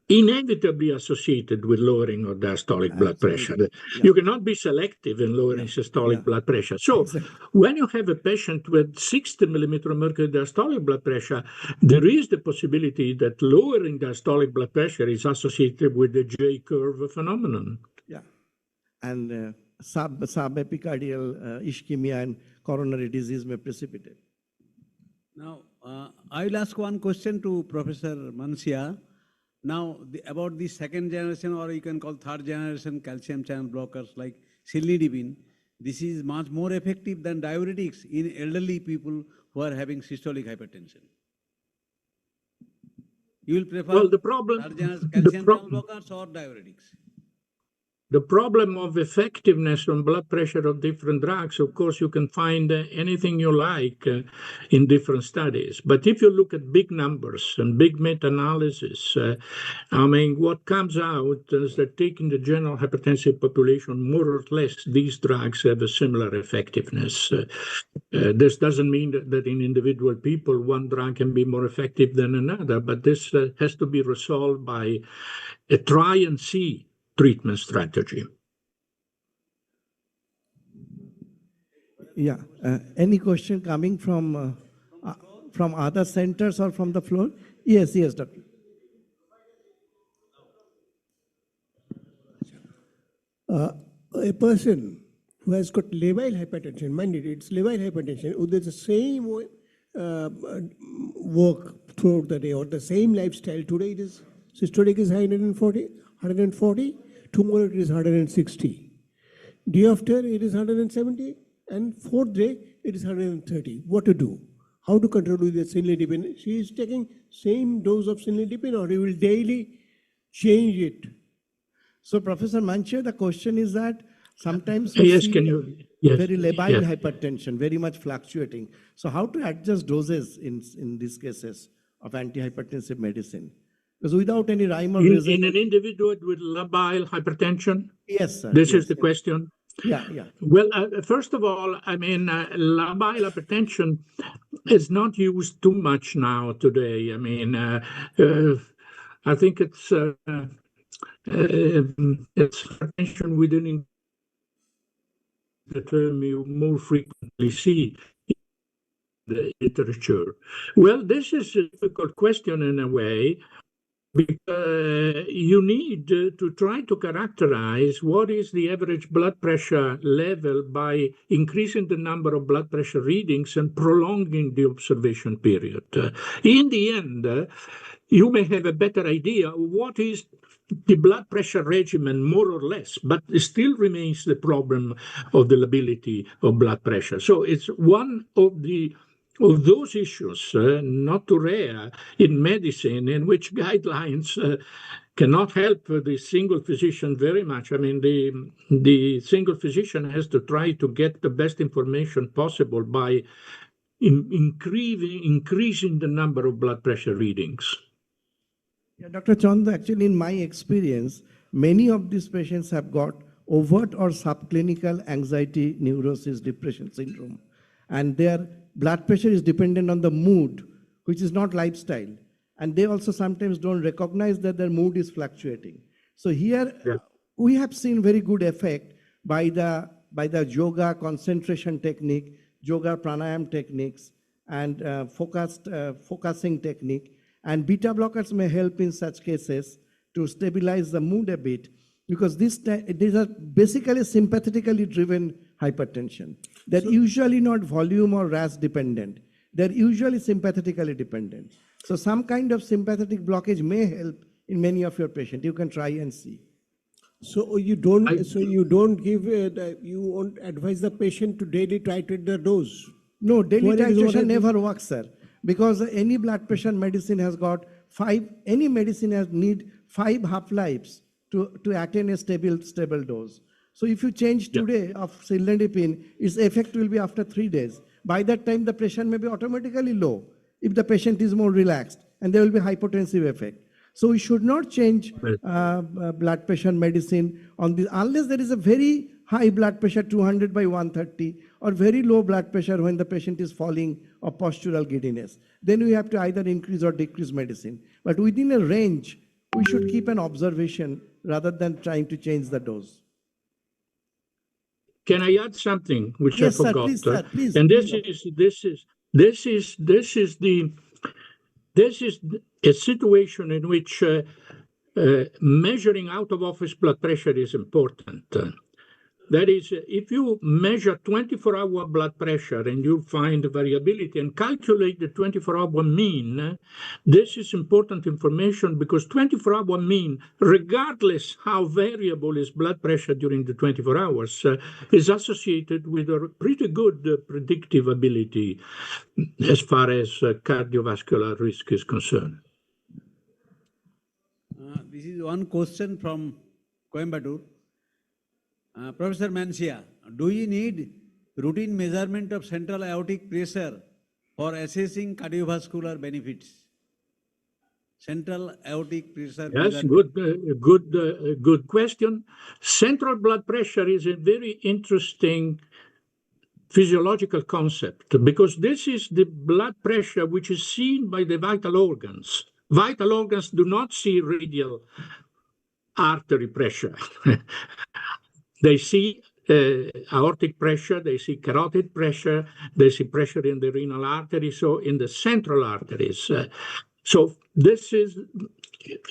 inevitably associated with lowering of diastolic blood pressure. Yeah. You cannot be selective in lowering systolic blood pressure. So when you have a patient with 60 millimeter of mercury diastolic blood pressure, there is the possibility that lowering diastolic blood pressure is associated with the J curve phenomenon. Yeah. And subepicardial ischemia and coronary disease may precipitate. Now, I will ask one question to Professor Mansia. Now, about the second generation, or you can call third generation calcium channel blockers like cilnidipine, this is much more effective than diuretics in elderly people who are having systolic hypertension. You will prefer third generation calcium channel blockers or diuretics? The problem of effectiveness on blood pressure of different drugs, of course, you can find anything you like in different studies. But if you look at big numbers and big meta-analysis, I mean, what comes out is that taking the general hypertensive population, more or less, these drugs have a similar effectiveness. This doesn't mean that in individual people, one drug can be more effective than another, but this has to be resolved by a try and see treatment strategy. Yeah. Any question coming from other centers or from the floor? Yes, doctor. A person who has got labile hypertension, mind it, it's labile hypertension, with the same work throughout the day or the same lifestyle. Today it is systolic is 140, tomorrow it is 160. Day after it is 170, and fourth day it is 130. What to do? How to control with the cilnidipine? She is taking same dose of cilnidipine, or he will daily change it. So, Professor Mancha, the question is that sometimes we see very labile hypertension, very much fluctuating. So, how to adjust doses in these cases of antihypertensive medicine? Because without any rhyme or reason. In an individual with labile hypertension? Yes, sir. This is the question? Yeah. Well, first of all, I mean, labile hypertension is not used too much now today. I mean, I think it's hypertension within the term you more frequently see in the literature. Well, this is a difficult question in a way, because you need to try to characterize what is the average blood pressure level by increasing the number of blood pressure readings and prolonging the observation period. In the end, you may have a better idea of what is the blood pressure regimen, more or less, but it still remains the problem of the lability of blood pressure. So it's one of those issues, not too rare in medicine, in which guidelines cannot help the single physician very much. I mean, the single physician has to try to get the best information possible by increasing the number of blood pressure readings. Yeah, Dr. Chand, actually, in my experience, many of these patients have got overt or subclinical anxiety, neurosis, depression syndrome, and their blood pressure is dependent on the mood, which is not lifestyle. And they also sometimes don't recognize that their mood is fluctuating. So here we have seen very good effect by the yoga concentration technique, yoga pranayam techniques, and focusing technique. And beta blockers may help in such cases to stabilize the mood a bit, because these are basically sympathetically driven hypertension. They're usually not volume or RAS dependent. They're usually sympathetically dependent. So some kind of sympathetic blockage may help in many of your patients. You can try and see. So you don't give you won't advise the patient to daily titrate the dose. No, daily titration never works, sir. Because any blood pressure medicine has got any medicine has need 5 half-lives to attain a stable dose. So if you change today of cilnidipine, its effect will be after 3 days. By that time, the pressure may be automatically low if the patient is more relaxed, and there will be hypotensive effect. So we should not change blood pressure medicine on this unless there is a very high blood pressure, 200 by 130, or very low blood pressure when the patient is falling or postural giddiness. Then we have to either increase or decrease medicine. But within a range we should keep an observation rather than trying to change the dose. Can I add something which Yes, I sir, forgot? please, sir, please. And please. this is a situation in which measuring out of office blood pressure is important. That is, if you measure 24-hour blood pressure and you find variability and calculate the 24-hour mean, this is important information because 24-hour mean, regardless how variable is blood pressure during the 24 hours, is associated with a pretty good predictive ability as far as cardiovascular risk is concerned. This is one question from Coimbatore. Professor Mancia, do you need routine measurement of central aortic pressure for assessing cardiovascular benefits? Central aortic pressure Yes, measurement. good question. Central blood pressure is a very interesting physiological concept because this is the blood pressure which is seen by the vital organs. Vital organs do not see radial artery pressure. They see aortic pressure, they see carotid pressure, they see pressure in the renal artery, so in the central arteries. So this is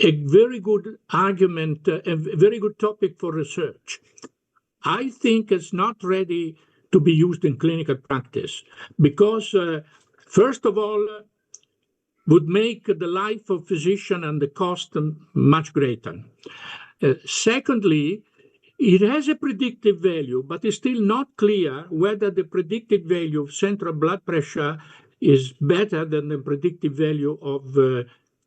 a very good argument, a very good topic for research. I think it's not ready to be used in clinical practice because, first of all, would make the life of physician and the cost much greater. Secondly, it has a predictive value, but it's still not clear whether the predicted value of central blood pressure is better than the predictive value of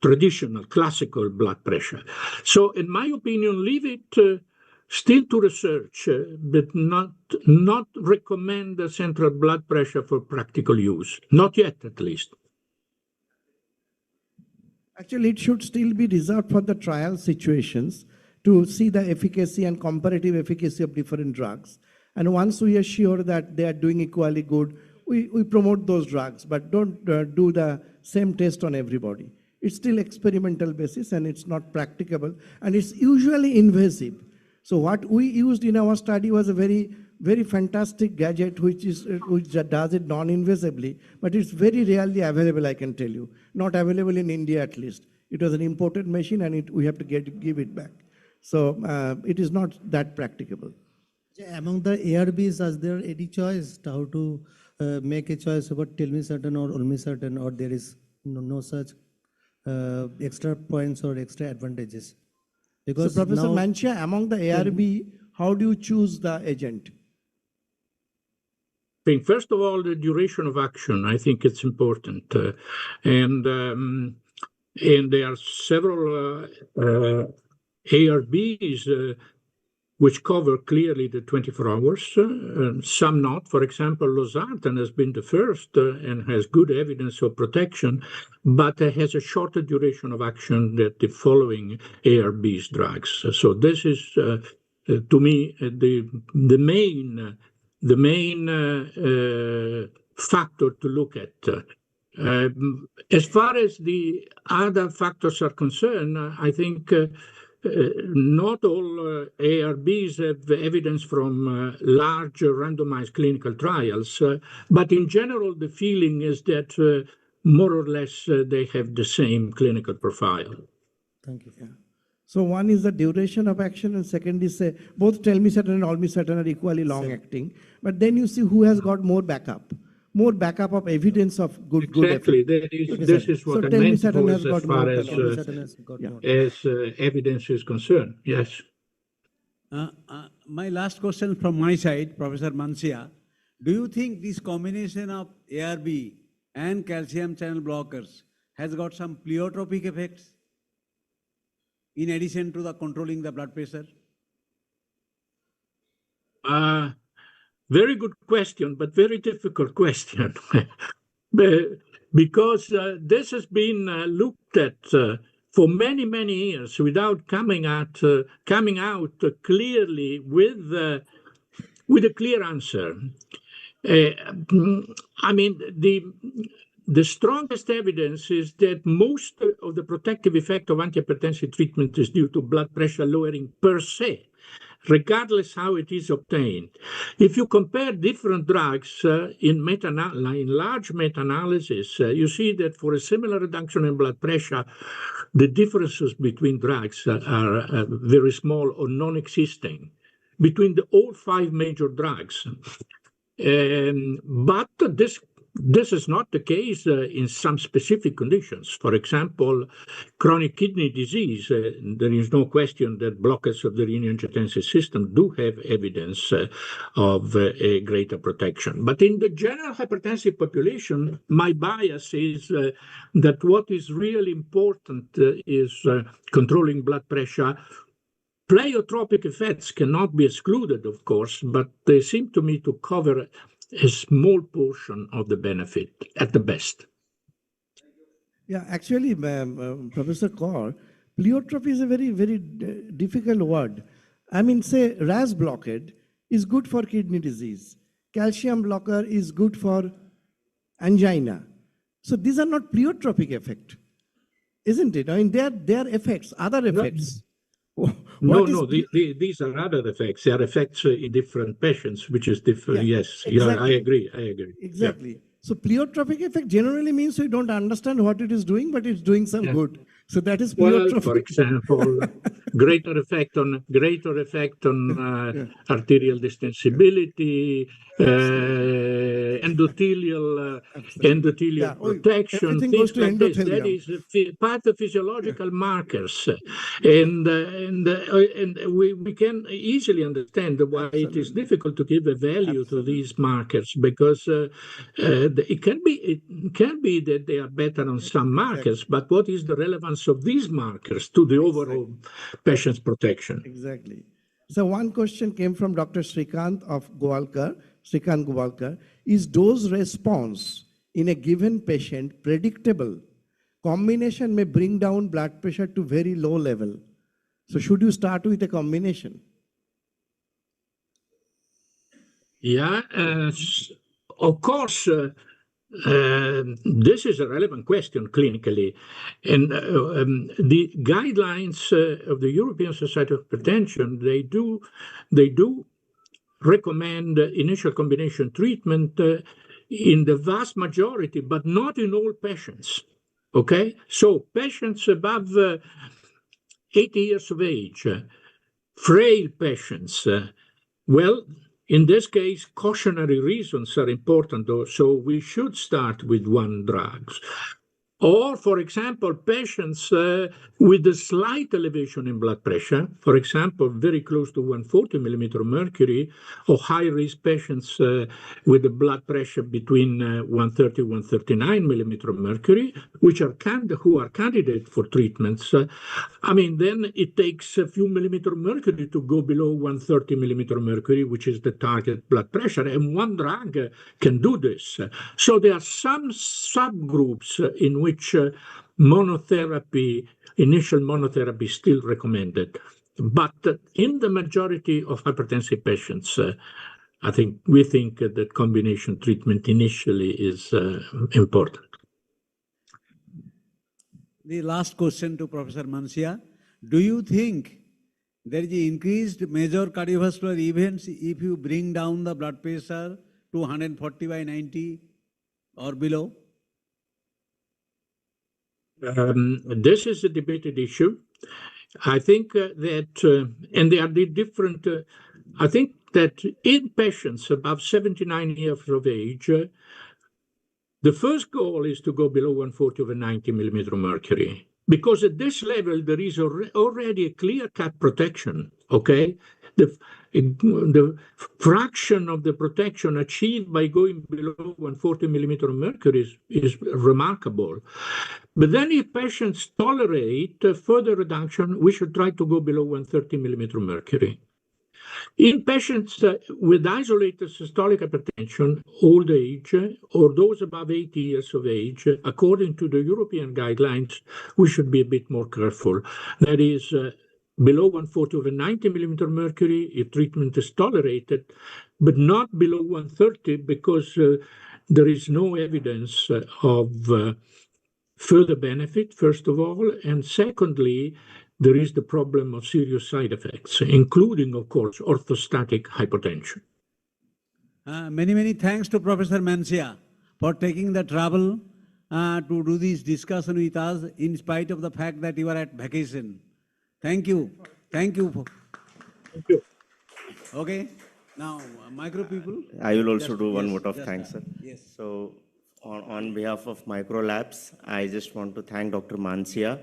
traditional classical blood pressure. So in my opinion, leave it still to research, but not recommend the central blood pressure for practical use. Not yet, at least. Actually, it should still be reserved for the trial situations to see the efficacy and comparative efficacy of different drugs. And once we are sure that they are doing equally good, we promote those drugs, but don't do the same test on everybody. It's still experimental basis and it's not practicable and it's usually invasive. So what we used in our study was a very, very fantastic gadget which does it non-invasively, but it's very rarely available, I can tell you. Not available in India at least. It was an imported machine and we have to give it back. So it is not that practicable. Among the ARBs, is there any choice how to make a choice about telmisartan or olmesartan, or there is no such extra points or extra advantages? Because so Professor Mancia, among the ARB, how do you choose the agent? I think first of all, the duration of action, I think it's important. And there are several ARBs which cover clearly the 24 hours, some not. For example, losartan has been the first and has good evidence of protection, but has a shorter duration of action than the following ARBs drugs. So this is, to me, the main factor to look at. As far as the other factors are concerned, I think not all ARBs have evidence from large randomized clinical trials, but in general, the feeling is that more or less they have the same clinical profile. Thank you. Yeah. So one is the duration of action, and second is both telmisartan and olmesartan are equally long acting. But then you see who has got more backup of evidence of good Exactly. effect. This is what I meant for as far as evidence is concerned. Yes. My last question from my side, Professor Mancia. Do you think this combination of ARB and calcium channel blockers has got some pleiotropic effects in addition to the controlling the blood pressure? Very good question, but very difficult question. Because this has been looked at for many, many years without coming out clearly with a clear answer. I mean, the strongest evidence is that most of the protective effect of antihypertensive treatment is due to blood pressure lowering per se, regardless how it is obtained. If you compare different drugs in large meta-analysis, you see that for a similar reduction in blood pressure, the differences between drugs are very small or non-existing between all 5 major drugs. But this is not the case in some specific conditions. For example, chronic kidney disease, there is no question that blockers of the renin-angiotensin system do have evidence of a greater protection. But in the general hypertensive population, my bias is that what is really important is controlling blood pressure. Pleiotropic effects cannot be excluded, of course, but they seem to me to cover a small portion of the benefit at the best. Yeah, actually, Professor Kaur, pleiotropy is a very, very difficult word. I mean, say RAS blockade is good for kidney disease. Calcium blocker is good for angina. So these are not pleiotropic effect, isn't it? I mean, they are effects, other effects. These are other effects. They are effects in different patients, which is different. Yeah, yes, exactly. I agree. Exactly. Yeah. So pleiotropic effect generally means you don't understand what it is doing, but it's doing some good. So that is pleiotropic. Well, for example, greater effect on arterial distensibility, endothelial protection, everything things goes to like endothelium. this. That is part of physiological markers, and we can easily understand why it is difficult to give a value to these markers, because it can be that they are better on some markers, but what is the relevance of these markers to the overall patient's protection? Exactly. So one question came from Dr. Srikant Govalkar. Is dose response in a given patient predictable? Combination may bring down blood pressure to very low level. So should you start with a combination? Yeah, of course. This is a relevant question clinically, and the guidelines of the European Society of Hypertension, they do recommend initial combination treatment in the vast majority, but not in all patients. Okay, so patients above 80 years of age, frail patients, well, in this case, cautionary reasons are important, though, so we should start with one drug. Or, for example, patients with a slight elevation in blood pressure, for example, very close to 140 millimeter mercury, or high-risk patients with a blood pressure between 130 and 139 millimeter mercury, who are candidates for treatments. I mean, then it takes a few millimeter mercury to go below 130 millimeter mercury, which is the target blood pressure, and one drug can do this. So there are some subgroups in which initial monotherapy is still recommended. But in the majority of hypertensive patients, we think that combination treatment initially is important. The last question to Professor Mansia. Do you think there is increased major cardiovascular events if you bring down the blood pressure to 140/90 or below? This is a debated issue. I think that, and there are different, I think that in patients above 79 years of age, the first goal is to go below 140/90 millimeter mercury, because at this level there is already a clear-cut protection. Okay, the fraction of the protection achieved by going below 140 millimeter mercury is remarkable. But then if patients tolerate further reduction, we should try to go below 130 millimeter mercury. In patients with isolated systolic hypertension, old age, or those above 80 years of age, according to the European guidelines, we should be a bit more careful. That is, below 140/90 millimeter mercury, if treatment is tolerated, but not below 130, because there is no evidence of further benefit, first of all, and secondly, there is the problem of serious side effects, including, of course, orthostatic hypotension. Many thanks to Professor Mancia for taking the trouble to do this discussion with us in spite of the fact that you are at vacation. Thank you. Thank you. Thank you. Okay. Now, micro people. I will also do one yes, vote of thanks, sir. Yes. So, on behalf of Micro Labs, I just want to thank Dr. Mancia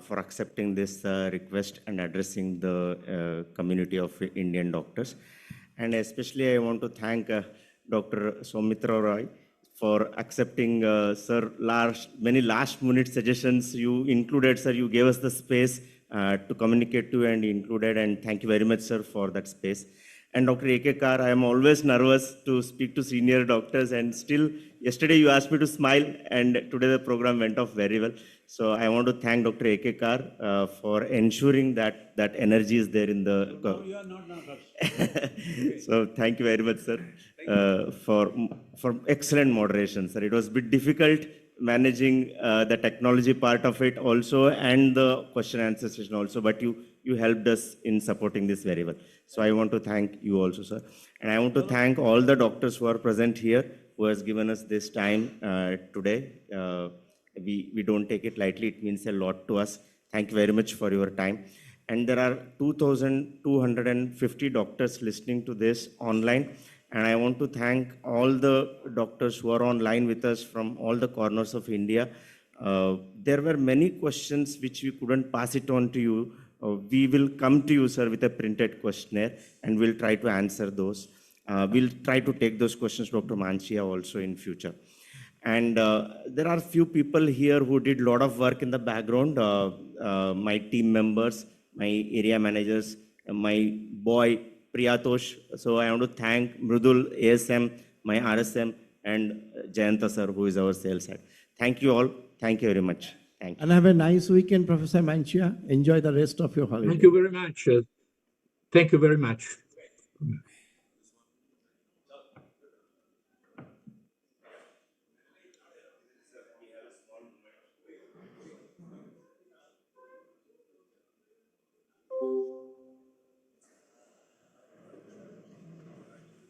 for accepting this request and addressing the community of Indian doctors. And especially, I want to thank Dr. Soumitra Roy for accepting, sir, many last-minute suggestions you included, sir. You gave us the space to communicate to and included, and thank you very much, sir, for that space. And Dr. A.K. Kar, I am always nervous to speak to senior doctors, and still, yesterday you asked me to smile, and today the program went off very well. So I want to thank Dr. A.K. Kar for ensuring that that energy is there in the... No, you are not nervous. So thank you very much, sir, for excellent moderation, sir. It was a bit difficult managing the technology part of it also and the question answer session also, but you helped us in supporting this very well. So I want to thank you also, sir. And I want to thank all the doctors who are present here, who has given us this time today. We don't take it lightly. It means a lot to us. Thank you very much for your time. And there are 2,250 doctors listening to this online. And I want to thank all the doctors who are online with us from all the corners of India. There were many questions which we couldn't pass it on to you. We will come to you, sir, with a printed questionnaire, and we'll try to answer those. We'll try to take those questions, Dr. Manchia, also in future. And there are few people here who did a lot of work in the background. My team members, my area managers, my boy, Priyatosh. So I want to thank Mrudul, ASM, my RSM, and Jayanta, sir, who is our sales head. Thank you all. Thank you very much. Thank you. And have a nice weekend, Professor Manchia. Enjoy the rest of your holiday. Thank you very much. Thank you very much.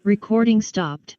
Recording stopped.